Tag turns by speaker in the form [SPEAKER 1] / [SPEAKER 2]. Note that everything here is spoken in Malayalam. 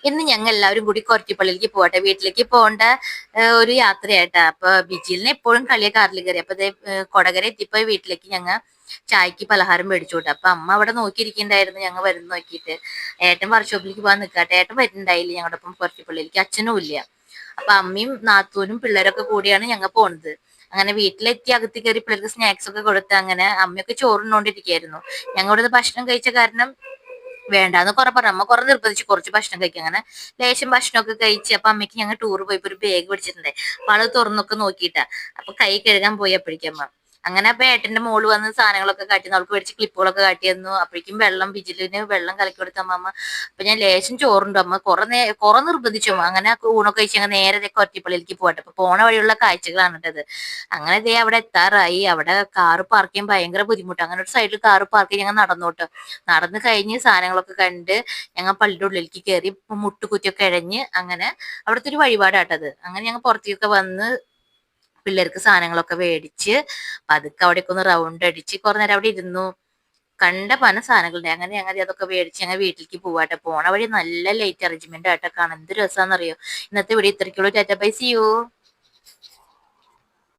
[SPEAKER 1] ഇന്ന് ഞങ്ങൾ എല്ലാവരും കൂടി കൊരട്ടിപ്പള്ളിയിലേക്ക് പോകട്ടെ, വീട്ടിലേക്ക് പോകേണ്ട ഒരു യാത്രയായിട്ടാ. അപ്പൊ ബിജിലിനെ എപ്പോഴും കളിയെ കാറിൽ കയറി. അപ്പൊ കൊടകര എത്തിപ്പോയി വീട്ടിലേക്ക് ഞങ്ങൾ ചായക്ക് പലഹാരം മേടിച്ചോട്ടെ. അപ്പൊ അമ്മ അവിടെ നോക്കിയിരിക്കണ്ടായിരുന്നു ഞങ്ങൾ വരുന്ന നോക്കിയിട്ട്. ഏട്ടൻ വർക്ക്ഷോപ്പിലേക്ക് പോകാൻ നിൽക്കട്ടെ, ഏട്ടൻ വരുന്നുണ്ടായില്ല ഞങ്ങളുടെ ഒപ്പം കൊരട്ടിപ്പള്ളിയിലേക്ക്, അച്ഛനും ഇല്ല. അപ്പൊ അമ്മയും നാത്തൂനും പിള്ളേരൊക്കെ കൂടിയാണ് ഞങ്ങൾ പോണത്. അങ്ങനെ വീട്ടിലെത്തി അകത്ത് കയറി പിള്ളേർക്ക് സ്നാക്സ് ഒക്കെ കൊടുത്ത് അങ്ങനെ അമ്മയൊക്കെ ചോറിനോണ്ടിരിക്കുകയായിരുന്നു. ഞങ്ങളുടെ ഭക്ഷണം കഴിച്ച കാരണം വേണ്ടാന്ന് കുറെ പറഞ്ഞു. അമ്മ കുറെ നിർബന്ധിച്ചു കുറച്ച് ഭക്ഷണം കഴിക്കാൻ. അങ്ങനെ ലേശം ഭക്ഷണമൊക്കെ കഴിച്ച് അപ്പൊ അമ്മയ്ക്ക് ഞങ്ങൾ ടൂർ പോയപ്പോ ഒരു ബാഗ് പിടിച്ചിട്ടുണ്ടേ. അപ്പൊ അത് തുറന്നൊക്കെ നോക്കിയിട്ടാ. അപ്പൊ കൈ കഴുകാൻ പോയി അപ്പോഴേക്കും അമ്മ. അങ്ങനെ അപ്പൊ ഏട്ടന്റെ മോള് വന്ന് സാധനങ്ങളൊക്കെ കാട്ടി അവൾക്ക് മേടിച്ച് ക്ലിപ്പുകളൊക്കെ കാട്ടി തന്നു. അപ്പോഴേക്കും വിജിലിന് വെള്ളം കലക്കി കൊടുത്ത അമ്മ. അപ്പൊ ഞാൻ ലേശം ചോറുണ്ട് അമ്മ കുറെ നിർബന്ധിച്ചു അമ്മ. അങ്ങനെ ഊണൊക്കെ കഴിച്ച് ഞങ്ങൾ നേരെ ഒറ്റപ്പള്ളിയിലേക്ക് പോട്ടെ. അപ്പൊ പോണ വഴിയുള്ള കാഴ്ചകളാണ് കേട്ടത്. അങ്ങനെ ദേ അവിടെ എത്താറായി. അവിടെ കാറ് പാർക്ക് ചെയ്യാൻ ഭയങ്കര ബുദ്ധിമുട്ട്. അങ്ങനെ ഒരു സൈഡിൽ കാറ് പാർക്ക് ചെയ്ത് ഞങ്ങൾ നടന്നോട്ട്. നടന്നു കഴിഞ്ഞ് സാധനങ്ങളൊക്കെ കണ്ട് ഞങ്ങൾ പള്ളിയുടെ ഉള്ളിലേക്ക് കയറി മുട്ടുകുത്തിയൊക്കെ ഇഴഞ്ഞ് അങ്ങനെ അവിടുത്തെ ഒരു വഴിപാടാട്ടത്. അങ്ങനെ ഞങ്ങൾ പുറത്തേക്കൊക്കെ വന്ന് പിള്ളേർക്ക് സാധനങ്ങളൊക്കെ മേടിച്ച് പതുക്കെ അവിടേക്ക് ഒന്ന് റൗണ്ട് അടിച്ച് കുറെ നേരം അവിടെ ഇരുന്നു. കണ്ട പല സാധനങ്ങളുണ്ട്. അങ്ങനെ ഞങ്ങൾ അതൊക്കെ മേടിച്ച് ഞങ്ങൾ വീട്ടിലേക്ക് പോവാട്ടെ. പോണ വഴി നല്ല ലൈറ്റ് അറേഞ്ച്മെന്റ് ആയിട്ടൊക്കെ കാണാൻ എന്ത് രസാന്നറിയോ. ഇന്നത്തെ ഇവിടെ ഇത്രയ്ക്കുള്ളൂ. Tata bye, see U.